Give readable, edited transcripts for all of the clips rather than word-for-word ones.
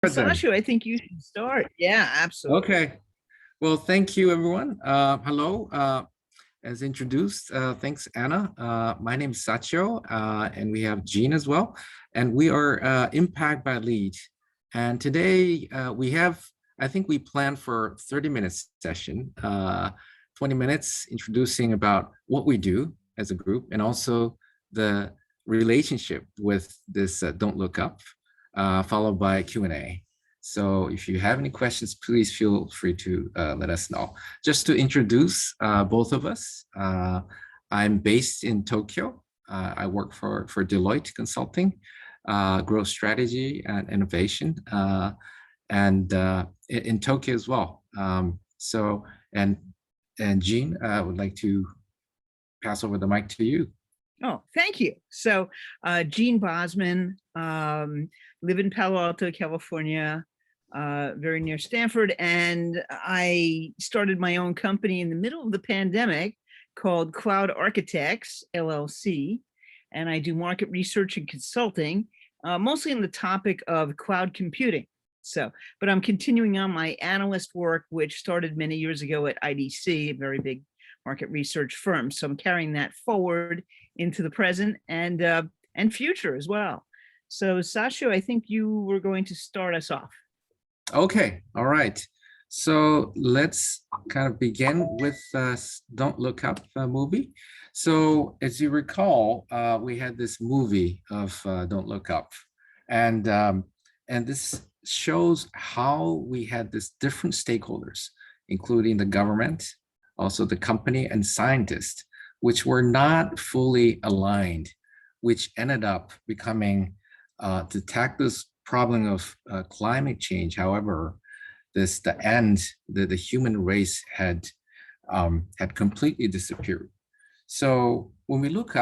Present. Sachio, I think you should start. Yeah, absolutely. Okay. Well, thank you, everyone. Hello. As introduced, thanks, Anna. My name is Sachio, and we have Jean as well. And we are Impact by Lead. And today we have, I think we planned for 30 minutes session, 20 minutes introducing about what we do as a group and also the relationship with this Don't Look Up, followed by Q&A. So if you have any questions, please feel free to let us know. Just to introduce both of us, I'm based in Tokyo. I work for Deloitte Consulting, growth strategy and innovation, and in Tokyo as well. And Jean, I would like to pass over the mic to you. Oh, thank you. So Jean Bozman, live in Palo Alto, California, very near Stanford. And I started my own company in the middle of the pandemic called Cloud Architects, LLC. And I do market research and consulting, mostly on the topic of cloud computing. But I'm continuing on my analyst work, which started many years ago at IDC, a very big market research firm. So I'm carrying that forward into the present and future as well. So Sachio, I think you were going to start us off. Okay, all right. So let's kind of begin with Don't Look Up movie. So as you recall, we had this movie of Don't Look Up, and this shows how we had this different stakeholders, including the government, also the company and scientists, which were not fully aligned, which ended up becoming to tackle this problem of climate change. However, the human race had completely disappeared. So when we look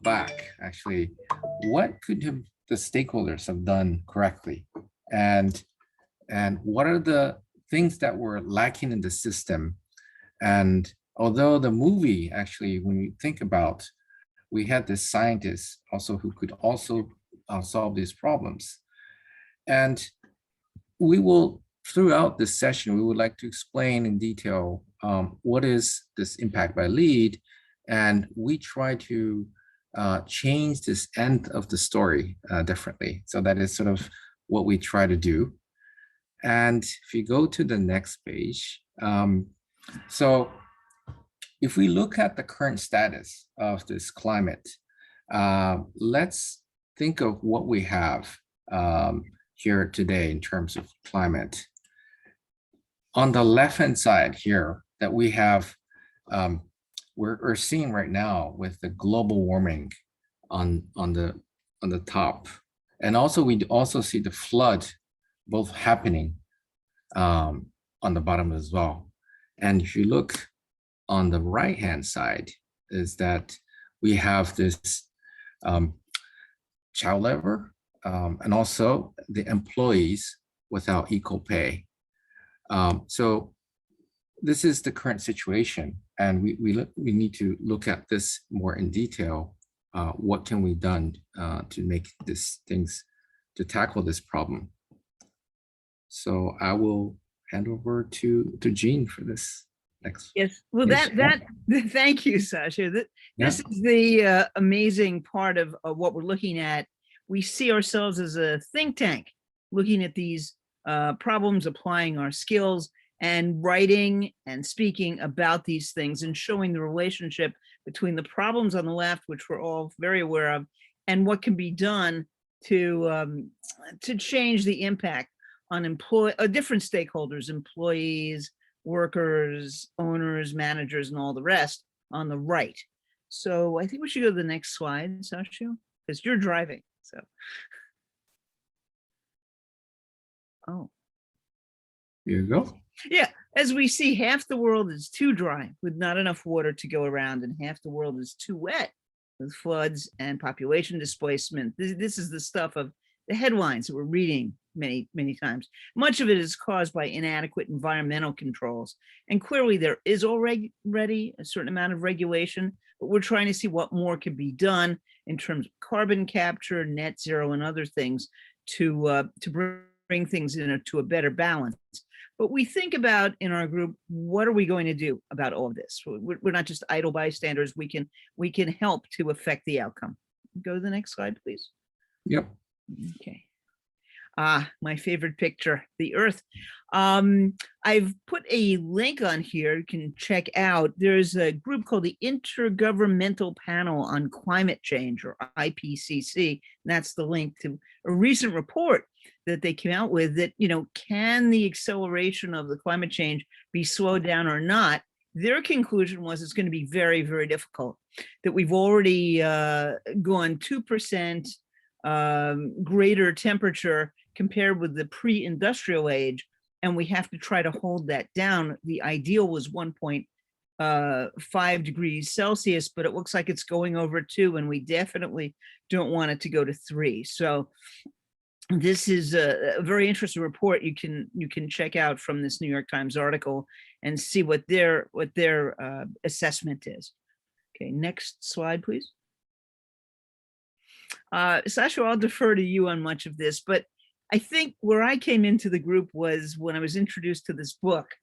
back, actually, what could the stakeholders have done correctly, and what are the things that were lacking in the system? And although the movie, actually, when you think about, we had this scientist also who could also solve these problems. And we will, throughout this session, we would like to explain in detail what is this Impact by Lead, and we try to change this end of the story differently. So that is sort of what we try to do. And if you go to the next page, so if we look at the current status of this climate, let's think of what we have here today in terms of climate. On the left-hand side here, that we have, we're seeing right now with the global warming on the top, and also we also see the flood both happening on the bottom as well. And if you look on the right-hand side, is that we have this child labor, and also the employees without equal pay. So this is the current situation, and we need to look at this more in detail. What can we done to make to tackle this problem? So I will hand over to Jean for this next. Yes, well, thank you, Sasha. This is the amazing part of what we're looking at. We see ourselves as a think tank, looking at these problems, applying our skills, and writing and speaking about these things and showing the relationship between the problems on the left, which we're all very aware of, and what can be done to change the impact on different stakeholders, employees, workers, owners, managers, and all the rest on the right. So I think we should go to the next slide, Sachio, because you're driving. So, oh, Here you go. Yeah, as we see, half the world is too dry with not enough water to go around, and half the world is too wet with floods and population displacement. This is the stuff of the headlines that we're reading many, many times. Much of it is caused by inadequate environmental controls. And clearly there is already a certain amount of regulation, but we're trying to see what more can be done in terms of carbon capture, net zero, and other things to bring bring things into a better balance. But we think about in our group, what are we going to do about all of this? We're not just idle bystanders. We can help to affect the outcome. Go to the next slide, please. Yep. Okay. My favorite picture, the Earth. I've put a link on here you can check out. There's a group called the Intergovernmental Panel on Climate Change, or IPCC. And that's the link to a recent report that they came out with that, can the acceleration of the climate change be slowed down or not? Their conclusion was it's going to be very, very difficult, that we've already gone 2% greater temperature compared with the pre-industrial age, and we have to try to hold that down. The ideal was 1.5 degrees Celsius, but it looks like it's going over 2, and we definitely don't want it to go to 3. So this is a very interesting report you can check out from this New York Times article and see what their assessment is. Okay, next slide, please. Sachio, I'll defer to you on much of this, but I think where I came into the group was when I was introduced to this book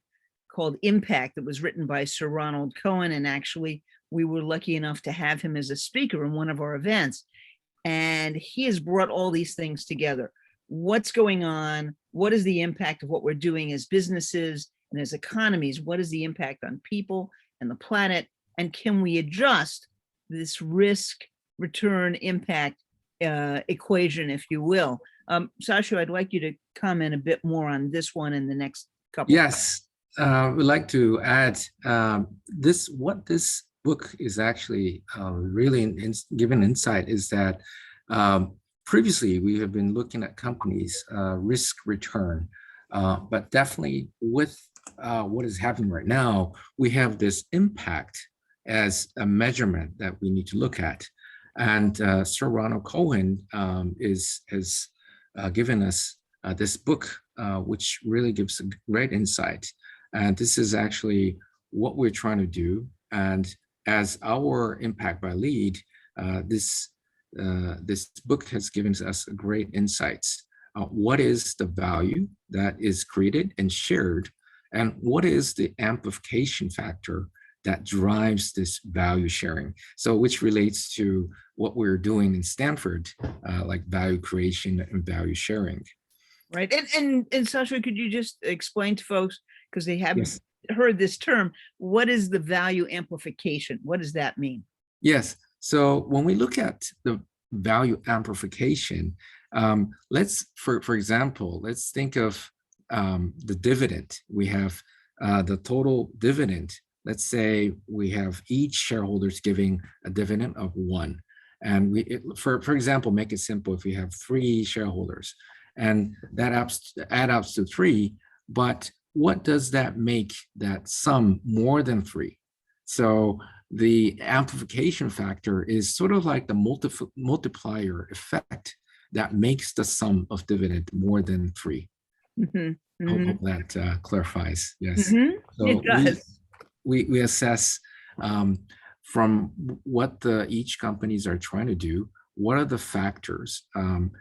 called Impact that was written by Sir Ronald Cohen, and actually we were lucky enough to have him as a speaker in one of our events. And he has brought all these things together. What's going on? What is the impact of what we're doing as businesses and as economies? What is the impact on people and the planet? And can we adjust this risk, return, impact equation, if you will? Sachio, I'd like you to comment a bit more on this one in the next couple. Yes, we'd like to add what this book is actually really given insight is that previously we have been looking at companies' risk return, but definitely with what is happening right now, we have this impact as a measurement that we need to look at. And Sir Ronald Cohen has given us this book, which really gives a great insight. And this is actually what we're trying to do. And as our Impact by LEAD, this book has given us great insights. What is the value that is created and shared? And what is the amplification factor that drives this value sharing? So which relates to what we're doing in Stanford, like value creation and value sharing. Right. And Sachio, could you just explain to folks, because they haven't Yes. heard this term, what is the value amplification? What does that mean? Yes. So when we look at the value amplification, for example, let's think of the dividend. We have the total dividend. Let's say we have each shareholders giving a dividend of 1. And for example, make it simple. If we have 3 shareholders and that add up to 3, but what does that make that sum more than 3? So the amplification factor is sort of like the multiplier effect that makes the sum of dividend more than 3. Mm-hmm. I hope that clarifies. Yes. Mm-hmm. So it does. We assess from what each companies are trying to do, what are the factors?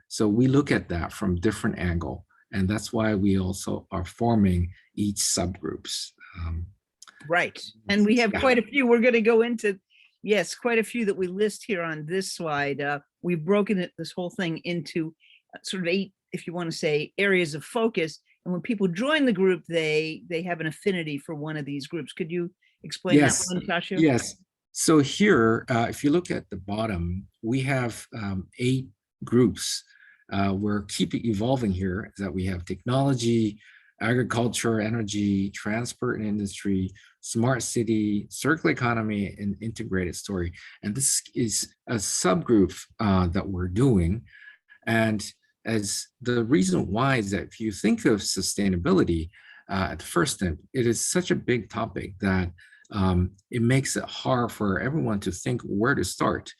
So we look at that from different angle, and that's why we also are forming each subgroups. Right. And we have quite a few. We're going to go into, yes, quite a few that we list here on this slide. We've broken this whole thing into sort of 8, if you want to say, areas of focus. And when people join the group, they have an affinity for one of these groups. Could you explain that one, Sachio? Yes. So here, if you look at the bottom, we have 8 groups. We're keeping evolving here, that we have technology, agriculture, energy, transport and industry, smart city, circular economy, and integrated story. And this is a subgroup that we're doing. And as the reason why is that if you think of sustainability at the first step, it is such a big topic that it makes it hard for everyone to think where to start.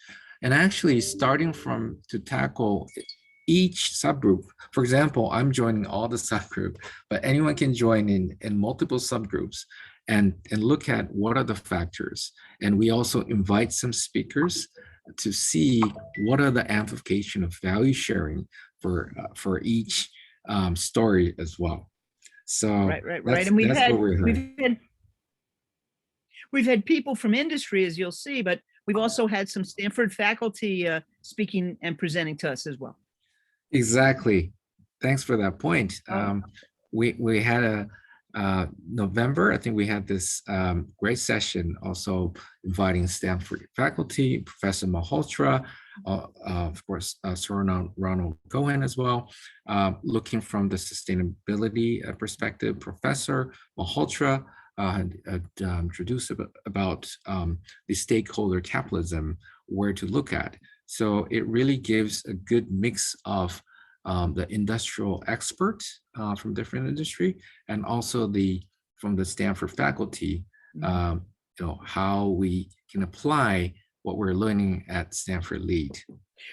And actually starting to tackle each subgroup. For example, I'm joining all the subgroup, but anyone can join in multiple subgroups and look at what are the factors. And we also invite some speakers to see what are the amplification of value sharing for each story as well. So right. And that's what we're hearing. We've had people from industry, as you'll see, but we've also had some Stanford faculty speaking and presenting to us as well. Exactly. Thanks for that point. We had a November, I think we had this great session also inviting Stanford faculty, Professor Malhotra, of course, Sir Ronald Cohen as well, looking from the sustainability perspective. Professor Malhotra introduced about the stakeholder capitalism, where to look at. So it really gives a good mix of the industrial experts from different industry, and also from the Stanford faculty, how we can apply what we're learning at Stanford LEAD.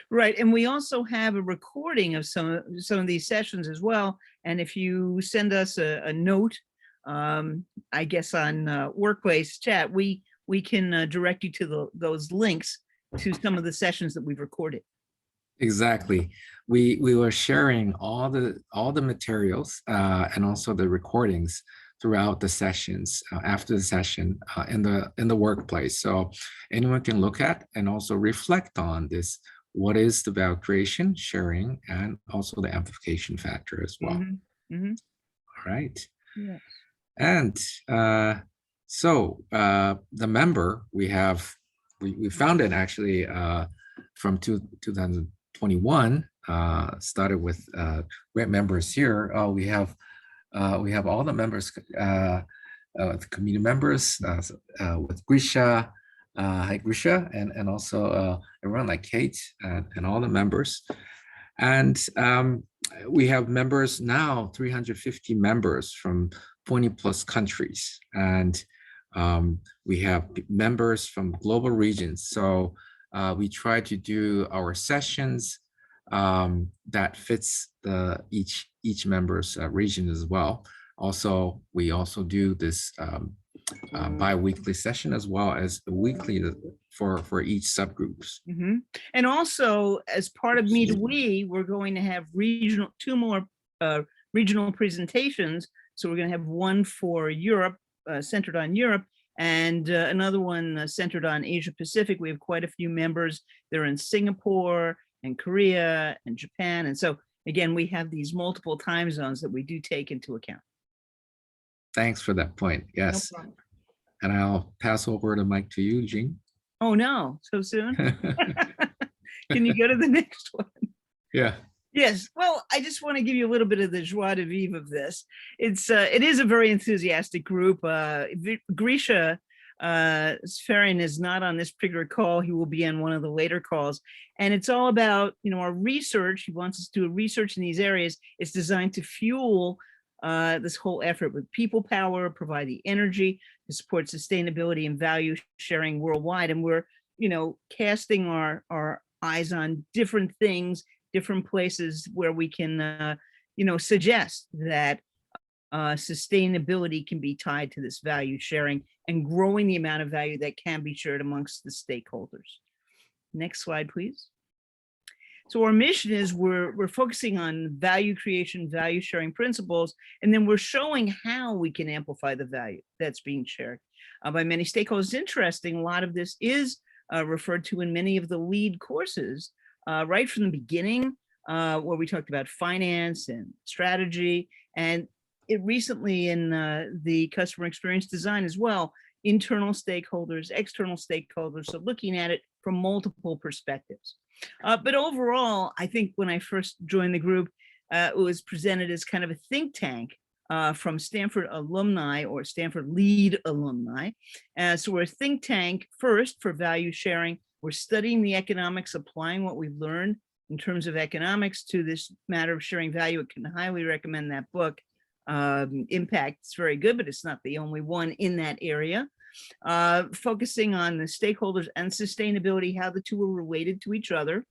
Right, and we also have a recording of some of these sessions as well. And if you send us a note, I guess on Workplace Chat, we can direct you to those links to some of the sessions that we've recorded. Exactly. We were sharing all the materials and also the recordings throughout the sessions, after the session, in the workplace. So anyone can look at and also reflect on this. What is the value creation, sharing, and also the amplification factor as well. All right. Yes. And so the member we founded actually from 2021, started with great members here. We have all the members, the community members, with Grisha, hi Grisha, and also everyone like Kate and all the members. And we have members now, 350 members from 20 plus countries. And we have members from global regions. So we try to do our sessions that fits each member's region as well. Also, we also do this bi-weekly session as well as a weekly for each subgroups. And also, as part of Me to We, we're going to have two more regional presentations. So we're going to have one for Europe, centered on Europe, and another one centered on Asia Pacific. We have quite a few members. They're in Singapore and Korea and Japan. And so again, we have these multiple time zones that we do take into account. Thanks for that point. Yes. No problem. And I'll pass over the mic to you, Jean. Oh no, so soon? Can you go to the next one? Yeah. Yes. Well, I just want to give you a little bit of the joie de vivre of this. It is a very enthusiastic group. Grisha Sferin is not on this particular call. He will be on one of the later calls. And it's all about, our research. He wants us to do research in these areas. It's designed to fuel this whole effort with people power, provide the energy to support sustainability and value sharing worldwide. And we're, casting our eyes on different things, different places where we can, suggest that sustainability can be tied to this value sharing and growing the amount of value that can be shared amongst the stakeholders. Next slide, please. So our mission is we're focusing on value creation, value sharing principles, and then we're showing how we can amplify the value that's being shared by many stakeholders. It's interesting, a lot of this is referred to in many of the LEAD courses, right from the beginning, where we talked about finance and strategy, and it recently in the customer experience design as well, internal stakeholders, external stakeholders, so looking at it from multiple perspectives. But overall, I think when I first joined the group, it was presented as kind of a think tank from Stanford alumni or Stanford LEAD alumni. So we're a think tank first for value sharing. We're studying the economics, applying what we've learned in terms of economics to this matter of sharing value. I can highly recommend that book. Impact is very good, but it's not the only one in that area. Focusing on the stakeholders and sustainability, how the two are related to each other,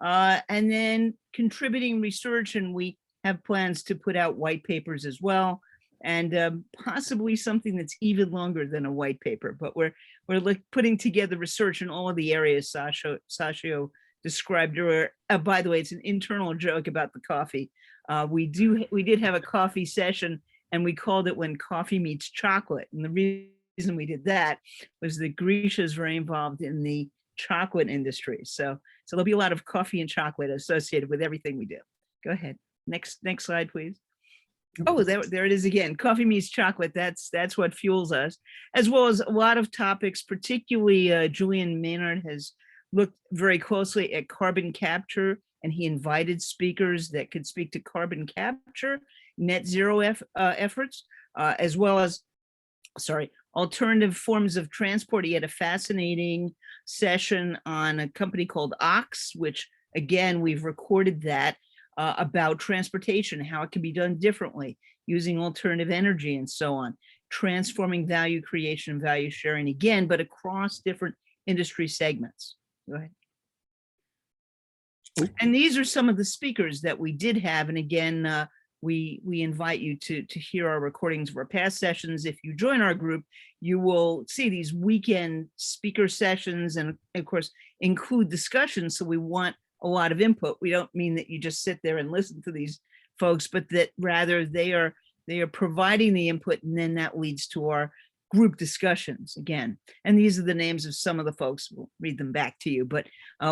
and then contributing research. And we have plans to put out white papers as well, and possibly something that's even longer than a white paper. But we're putting together research in all of the areas Sachio described earlier. By the way, it's an internal joke about the coffee. We did have a coffee session, and we called it When Coffee Meets Chocolate. And the reason we did that was that Grisha is very involved in the chocolate industry. So there'll be a lot of coffee and chocolate associated with everything we do. Go ahead. Next slide, please. Oh, there it is again. Coffee meets chocolate. That's what fuels us, as well as a lot of topics. Particularly, Julian Maynard has looked very closely at carbon capture, and he invited speakers that could speak to carbon capture, net zero efforts, as well as, alternative forms of transport. He had a fascinating session on a company called Ox, which again, we've recorded that. About transportation, how it can be done differently, using alternative energy and so on, transforming value creation and value sharing again, but across different industry segments. Go ahead. And these are some of the speakers that we did have. And again, we invite you to hear our recordings of our past sessions. If you join our group, you will see these weekend speaker sessions and of course include discussions. So we want a lot of input. We don't mean that you just sit there and listen to these folks, but that rather they are providing the input, and then that leads to our group discussions again. And these are the names of some of the folks. We'll read them back to you, but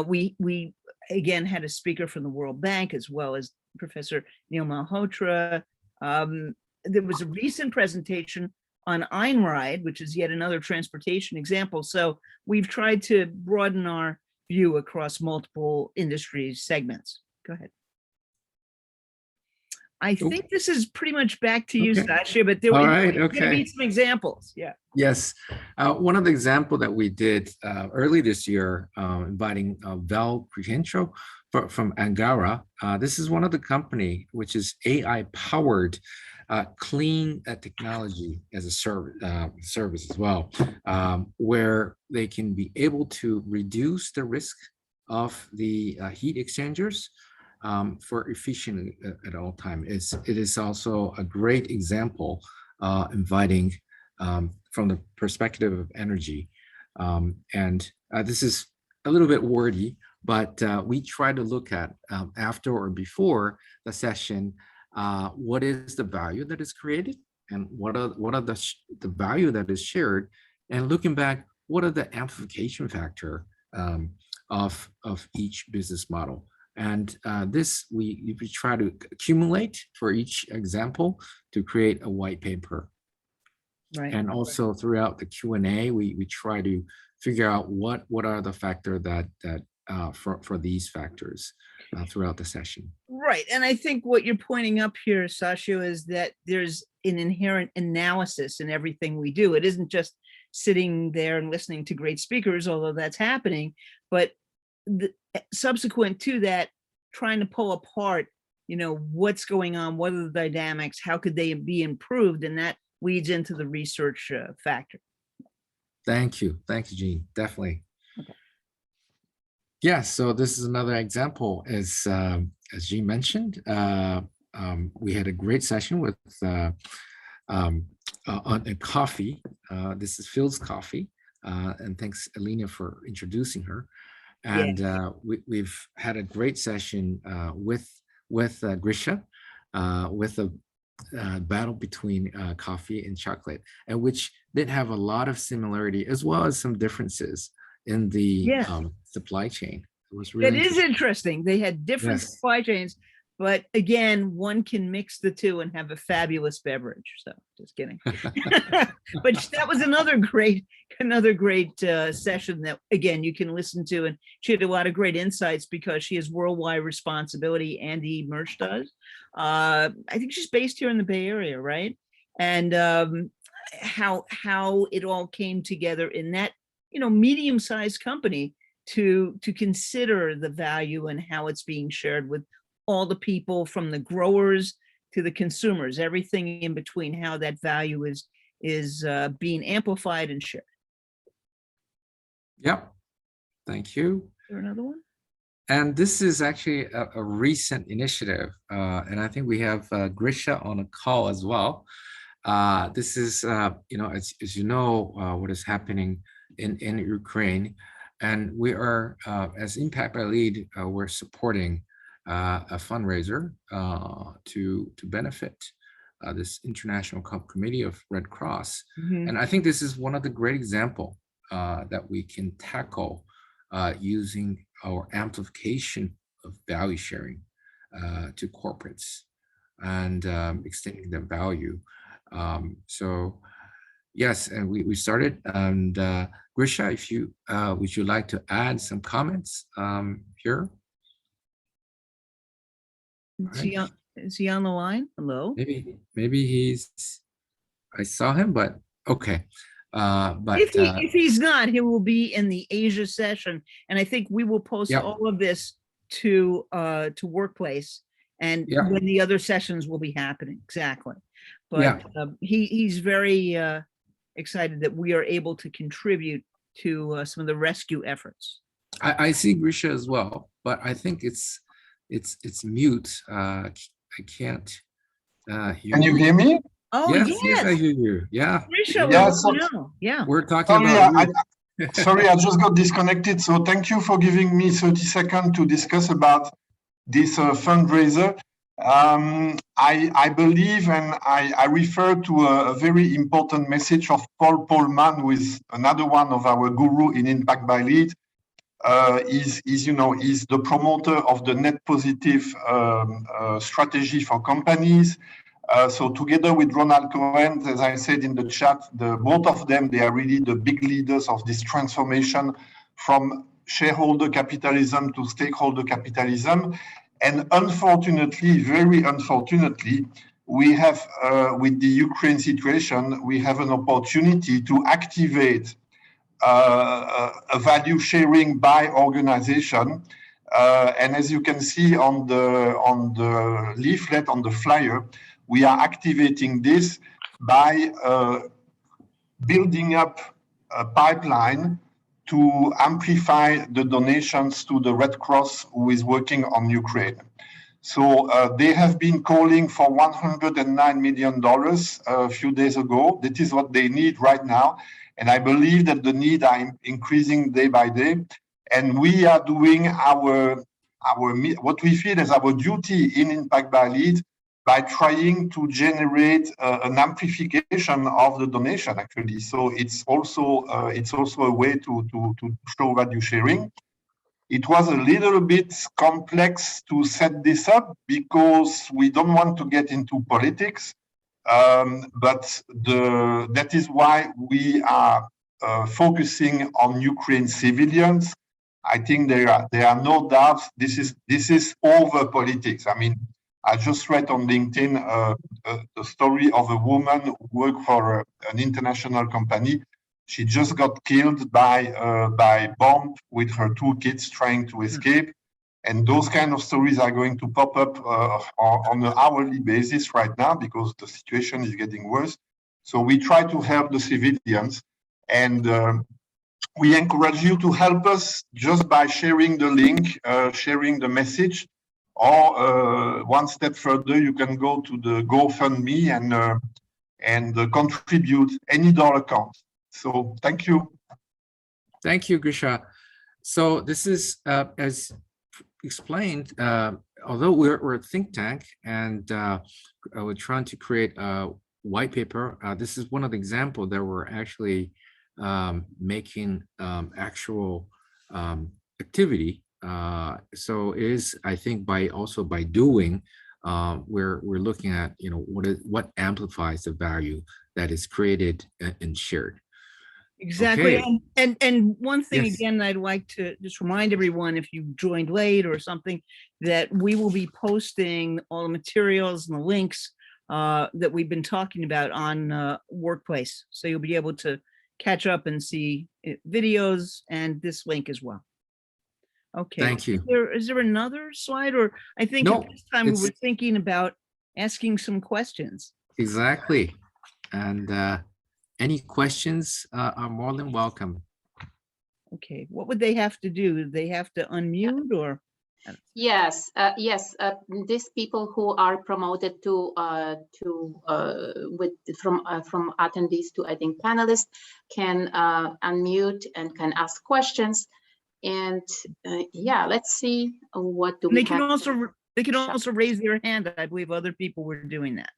we again had a speaker from the World Bank, as well as Professor Neil Malhotra. There was a recent presentation on Einride, which is yet another transportation example. So we've tried to broaden our view across multiple industry segments. Go ahead. I think this is pretty much back to you, Sachio, but there were going to be some examples. Yeah. Yes. One of the examples that we did early this year, inviting Val Crujencio from Angara. This is one of the company which is AI-powered clean technology as a service as well, where they can be able to reduce the risk of the heat exchangers for efficient at all time. It is also a great example inviting from the perspective of energy. And this is a little bit wordy, but we try to look at after or before the session, what is the value that is created, and what are the value that is shared, and looking back, what are the amplification factor of each business model. And this we try to accumulate for each example to create a white paper. Right. And also throughout the Q&A, we try to figure out what are the factors that for these factors throughout the session. Right. And I think what you're pointing up here, Sachio, is that there's an inherent analysis in everything we do. It isn't just sitting there and listening to great speakers, although that's happening, but subsequent to that, trying to pull apart, what's going on, what are the dynamics, how could they be improved? And that leads into the research factor. Thank you, Jean. Definitely. Okay. Yeah. So this is another example, as Jean mentioned. We had a great session with on a coffee. This is Phil's Coffee, and thanks Alina for introducing her. And yes. We've had a great session with Grisha, with a battle between coffee and chocolate, and which did have a lot of similarity as well as some differences in the supply chain. It was really interesting. They had different supply chains, but again, one can mix the two and have a fabulous beverage. So just kidding. But that was another great session that, again, you can listen to. And she had a lot of great insights because she has worldwide responsibility. Andy Mersch does. I think she's based here in the Bay Area, right? And how it all came together in that, medium-sized company to consider the value and how it's being shared with all the people, from the growers to the consumers, everything in between, how that value is being amplified and shared. Yep. Thank you. Is there another one? And this is actually a recent initiative, and I think we have Grisha on a call as well. This is, as you know, what is happening in Ukraine, and we are, as Impact by LEAD, we're supporting a fundraiser to benefit this International Committee of Red Cross. Mhm. And I think this is one of the great example that we can tackle using our amplification of value sharing to corporates and extending the value. So yes, and we started. And Grisha, if you would you like to add some comments here? Right. Is he on the line? Hello? Maybe he's, I saw him, but okay. If he's not, he will be in the Asia session. And I think we will post yeah, all of this to Workplace, and yeah, when the other sessions will be happening. Exactly. yeah. But he's very excited that we are able to contribute to some of the rescue efforts. I see Grisha as well, but I think it's mute. I can't hear Can you hear me? Oh, Yes, yes. yes, I hear you. Yeah. Grisha, Yeah, yeah. We're talking Sorry, about you. sorry, I just got disconnected. So thank you for giving me 30 seconds to discuss about this fundraiser. I believe, and I refer to a very important message of Paul Polman, who is another one of our guru in Impact by Lead. Is the promoter of the net positive strategy for companies. So together with Ronald Cohen, as I said in the chat, both of them, they are really the big leaders of this transformation from shareholder capitalism to stakeholder capitalism. And unfortunately, very unfortunately, we have, with the Ukraine situation, we have an opportunity to activate a value sharing by organization. And as you can see on the leaflet, on the flyer, we are activating this by building up a pipeline to amplify the donations to the Red Cross, who is working on Ukraine. So they have been calling for $109 million a few days ago. That is what they need right now. And I believe that the need are increasing day by day. And we are doing what we feel is our duty in Impact by Lead by trying to generate an amplification of the donation, actually. So it's also a way to show value sharing. It was a little bit complex to set this up because we don't want to get into politics. But that is why we are focusing on Ukraine civilians. I think there are no doubts. This is over politics. I mean, I just read on LinkedIn the story of a woman who worked for an international company. She just got killed by bomb with her 2 kids trying to escape. And those kind of stories are going to pop up on an hourly basis right now because the situation is getting worse. So we try to help the civilians, and we encourage you to help us just by sharing the link, sharing the message, or one step further, you can go to the GoFundMe and contribute. Any dollar counts. So thank you. Thank you, Grisha. So this is, as explained, although we're a think tank and we're trying to create a white paper, this is one of the examples that we're actually making actual activity. So it is, I think, by doing, we're looking at, what amplifies the value that is created and shared. Exactly. Okay. And one thing, Yes. again, I'd like to just remind everyone, if you joined late or something, that we will be posting all the materials and the links that we've been talking about on Workplace. So you'll be able to catch up and see videos and this link as well. Okay. Thank you. Is there another slide? Or I think No, at this time we it's- were thinking about asking some questions. Exactly. And any questions are more than welcome. Okay, what would they have to do? They have to unmute or? Yes, these people who are promoted from attendees to, I think, panelists can unmute and can ask questions. And yeah, let's see what do And we they can have. also raise their hand. I believe other people were doing that.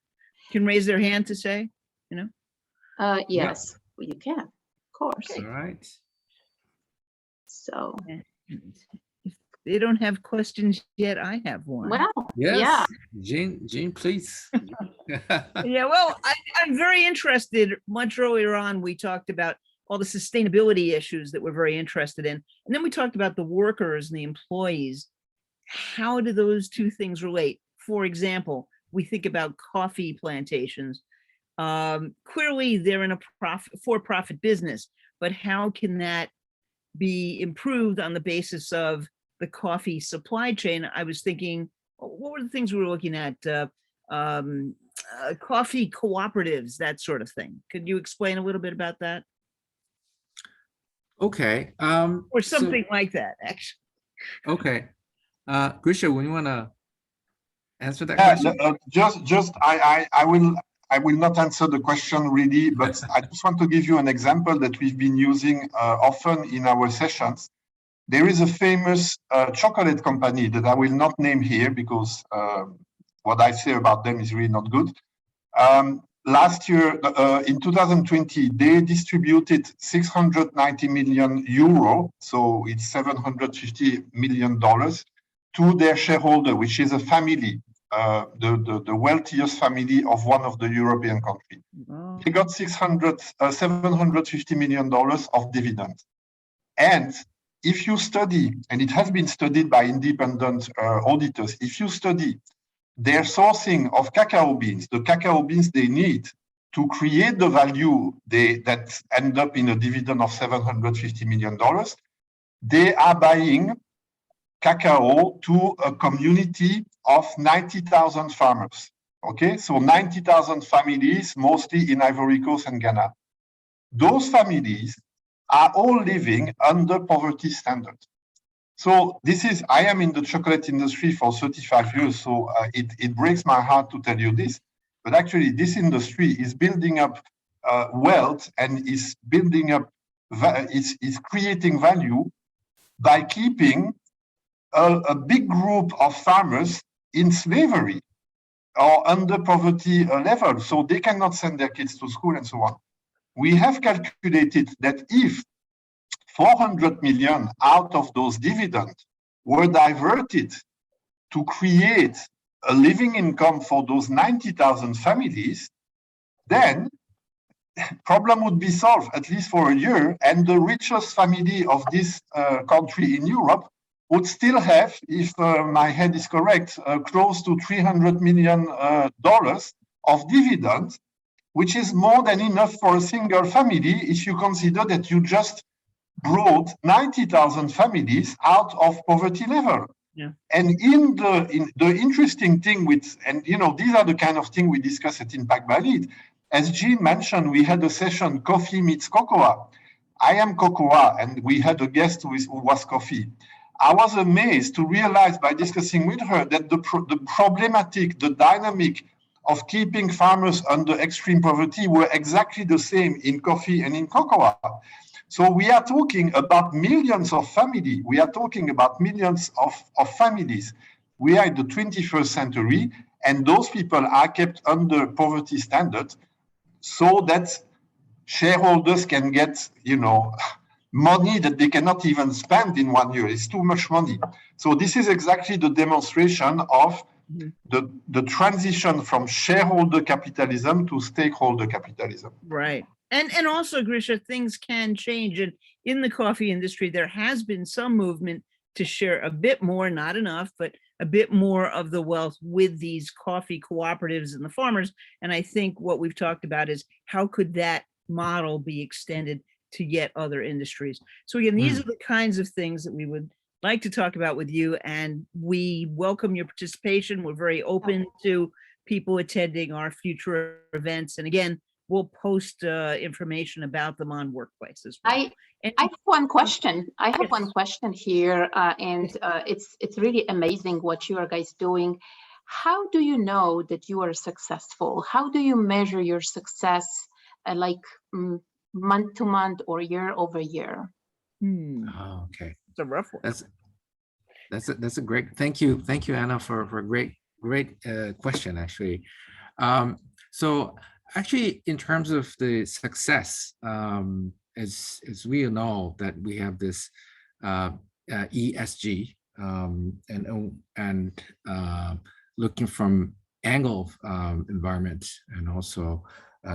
Can raise their hand to say, you know. Yes, you can, of course. All right. So, If they don't have questions yet, I have one. well, Yes. yeah. Jean, please. Yeah, well, I'm very interested. Much earlier on, we talked about all the sustainability issues that we're very interested in. And then we talked about the workers and the employees. How do those two things relate? For example, we think about coffee plantations. Clearly, they're in a for-profit business, but how can that be improved on the basis of the coffee supply chain? I was thinking, what were the things we were looking at? Coffee cooperatives, that sort of thing. Could you explain a little bit about that? Okay. Or something like that, actually. Okay. Grisha, when you want to answer that Yeah, question? I will not answer the question really, but I just want to give you an example that we've been using often in our sessions. There is a famous chocolate company that I will not name here because what I say about them is really not good. Last year, in 2020, they distributed 690 million euro, so it's $750 million, to their shareholder, which is a family, the wealthiest family of one of the European countries. Oh. They got $750 million of dividends. And if you study, and it has been studied by independent auditors, if you study their sourcing of cacao beans, the cacao beans they need to create the value that end up in a dividend of $750 million, they are buying cacao to a community of 90,000 farmers. Okay, so 90,000 families, mostly in Ivory Coast and Ghana. Those families are all living under poverty standards. So I am in the chocolate industry for 35 years, so it breaks my heart to tell you this, but actually this industry is building up wealth and is building up, is creating value by keeping a big group of farmers in slavery or under poverty level, so they cannot send their kids to school and so on. We have calculated that if 400 million out of those dividends were diverted to create a living income for those 90,000 families, then problem would be solved, at least for a year, and the richest family of this country in Europe would still have, if my head is correct, close to $300 million of dividends, which is more than enough for a single family if you consider that you just brought 90,000 families out of poverty level. Yeah. And in the interesting thing these are the kind of thing we discuss at Impact by LEAD. As Jean mentioned, we had a session, Coffee Meets Cocoa. I am cocoa, and we had a guest who was coffee. I was amazed to realize by discussing with her that the problematic, the dynamic of keeping farmers under extreme poverty were exactly the same in coffee and in cocoa. So we are talking about millions of families. We are talking about millions of families. We are in the 21st century, and those people are kept under poverty standards so that shareholders can get, money that they cannot even spend in 1 year. It's too much money. So this is exactly the demonstration of the transition from shareholder capitalism to stakeholder capitalism. Right. And also, Grisha, things can change. And in the coffee industry, there has been some movement to share a bit more, not enough, but a bit more of the wealth with these coffee cooperatives and the farmers. And I think what we've talked about is how could that model be extended to yet other industries. So again, these are the kinds of things that we would like to talk about with you, and we welcome your participation. We're very open to people attending our future events. And again, we'll post information about them on Workplace as well. I have one question. I have one question here, and it's really amazing what you are guys doing. How do you know that you are successful? How do you measure your success, month to month or year over year? Oh, okay. It's a rough one. That's a great, thank you, Anna, for a great question, actually. So actually, in terms of the success, as we know that we have this ESG and looking from angle of environment and also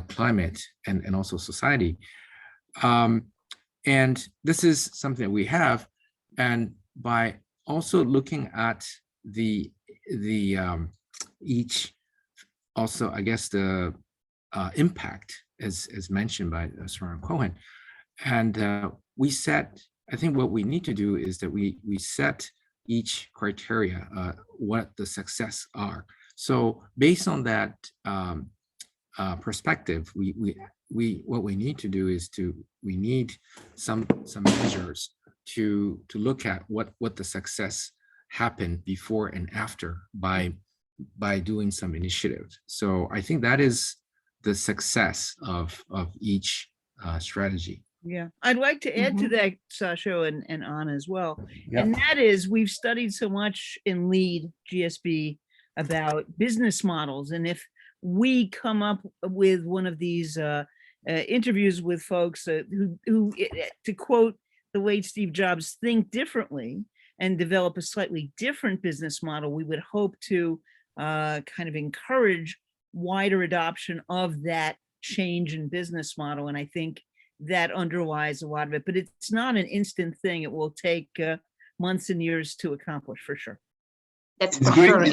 climate and also society. And this is something that we have, and by also looking at the each also, I guess, the impact as mentioned by Sir Cohen, and we set, I think what we need to do is that we set each criteria, what the success are. So based on that perspective, what we need to do is we need some measures to look at what the success happened before and after by doing some initiatives. So I think that is the success of each strategy. Yeah, I'd like to add to that, Sachio and Anna as well. And that is, we've studied so much in LEAD, GSB, about business models. And if we come up with one of these interviews with folks who, to quote the late Steve Jobs, think differently and develop a slightly different business model, we would hope to kind of encourage wider adoption of that change in business model. And I think that underlies a lot of it, but it's not an instant thing. It will take months and years to accomplish, for sure. That's for sure.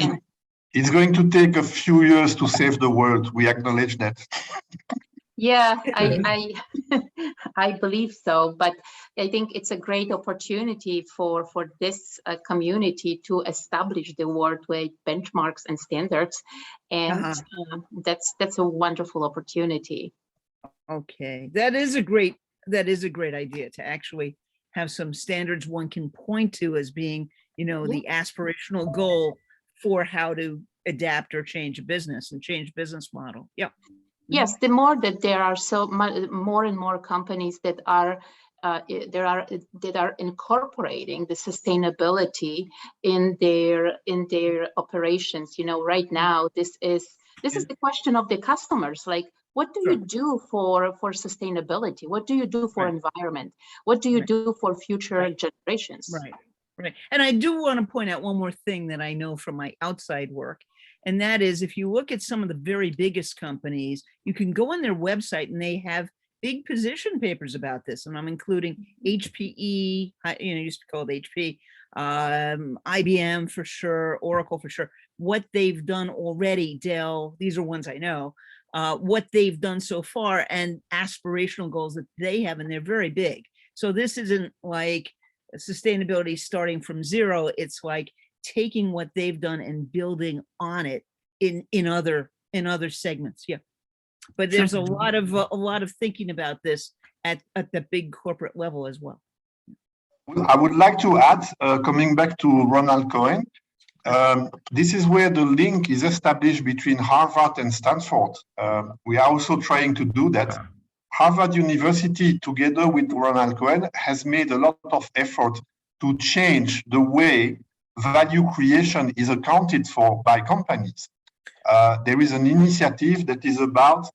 It's going to take a few years to save the world. We acknowledge that. Yeah, I believe so, but I think it's a great opportunity for this community to establish the worldwide benchmarks and standards, and that's a wonderful opportunity. Okay, that is a great idea, to actually have some standards one can point to as being, the aspirational goal for how to adapt or change a business and change business model. Yep. Yes, the more that there are more and more companies that are incorporating the sustainability in their operations. Right now, this is the question of the customers. Like, what do you do for sustainability? What do you do for environment? What do you do for future generations? Right. And I do want to point out one more thing that I know from my outside work. And that is, if you look at some of the very biggest companies, you can go on their website and they have big position papers about this. And I'm including HPE, used to be called HP, IBM for sure, Oracle for sure, what they've done already, Dell, these are ones I know, what they've done so far and aspirational goals that they have, and they're very big. So this isn't like sustainability starting from zero. It's like taking what they've done and building on it in other segments. Yeah, but there's a lot of thinking about this at the big corporate level as well. I would like to add, coming back to Ronald Cohen, this is where the link is established between Harvard and Stanford. We are also trying to do that. Harvard University, together with Ronald Cohen, has made a lot of effort to change the way value creation is accounted for by companies. There is an initiative that is about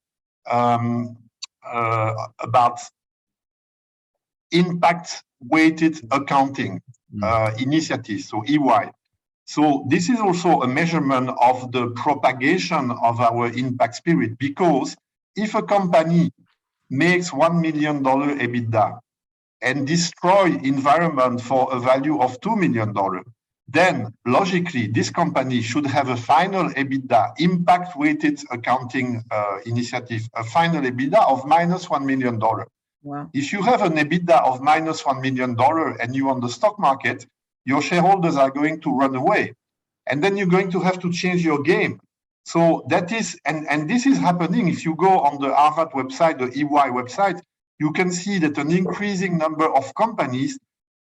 impact-weighted accounting initiative, so EY. So this is also a measurement of the propagation of our impact spirit, because if a company makes $1 million EBITDA and destroy environment for a value of $2 million, then logically this company should have a final EBITDA, impact-weighted accounting initiative, a final EBITDA of minus $1 million. Wow. If you have an EBITDA of minus $1 million and you're on the stock market, your shareholders are going to run away. And then you're going to have to change your game. So that is, and this is happening. If you go on the Harvard website, the EY website, you can see that an increasing number of companies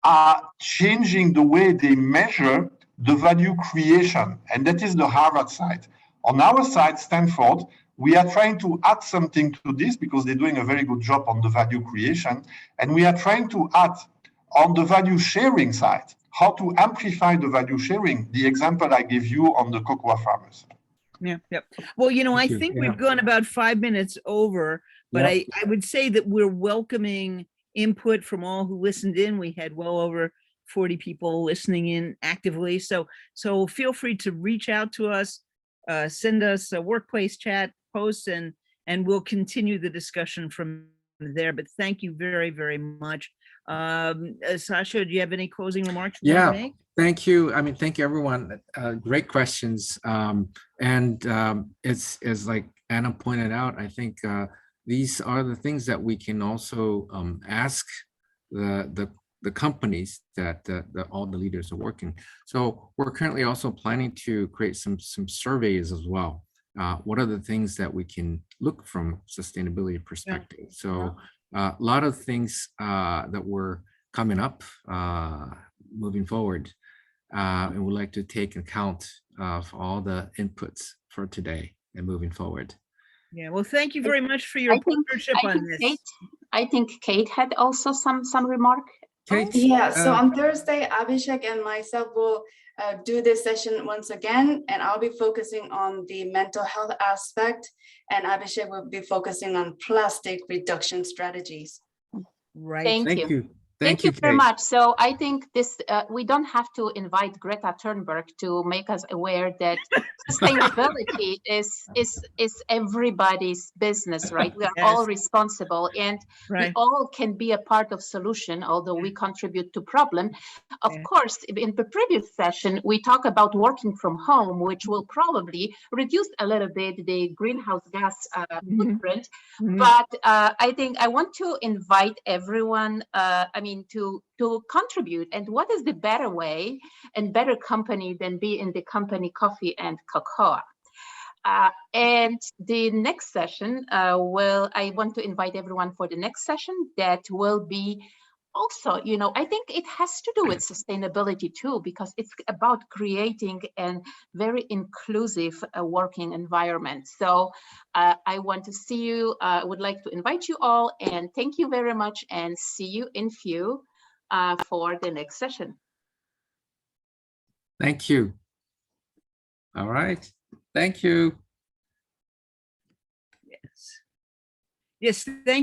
are changing the way they measure the value creation. And that is the Harvard side. On our side, Stanford, we are trying to add something to this because they're doing a very good job on the value creation. And we are trying to add on the value sharing side, how to amplify the value sharing, the example I gave you on the cocoa farmers. Yeah, yep. Well, you know, I think we've gone about 5 minutes over, but I would say that we're welcoming input from all who listened in. We had well over 40 people listening in actively. So feel free to reach out to us, send us a workplace chat posts, and we'll continue the discussion from there. But thank you very, very much. Sachio, do you have any closing remarks you want to make? Thank you. I mean, thank you, everyone. Great questions. It's like Anna pointed out, I think these are the things that we can also ask the companies that all the leaders are working. So we're currently also planning to create some surveys as well. What are the things that we can look from sustainability perspective? So a lot of things that were coming up moving forward. And we'd like to take account of all the inputs for today and moving forward. Yeah, well, thank you very much for your partnership on this. I think Kate had also some remark. Kate? Yeah, so on Thursday, Abhishek and myself will do this session once again, and I'll be focusing on the mental health aspect, and Abhishek will be focusing on plastic reduction strategies. Right. Thank you. Thank you very much. So I think this, we don't have to invite Greta Thunberg to make us aware that sustainability is everybody's business, right? We are all responsible, and we all can be a part of solution, although we contribute to problem. Of course, in the previous session, we talk about working from home, which will probably reduce a little bit the greenhouse gas footprint. But I think I want to invite everyone, to contribute. And what is the better way and better company than be in the company coffee and cocoa? And the next session I want to invite everyone for the next session that will be also, I think it has to do with sustainability too, because it's about creating a very inclusive working environment. So I want to see you, would like to invite you all, and thank you very much, and see you in few for the next session. Thank you. All right. Thank you. Yes, thank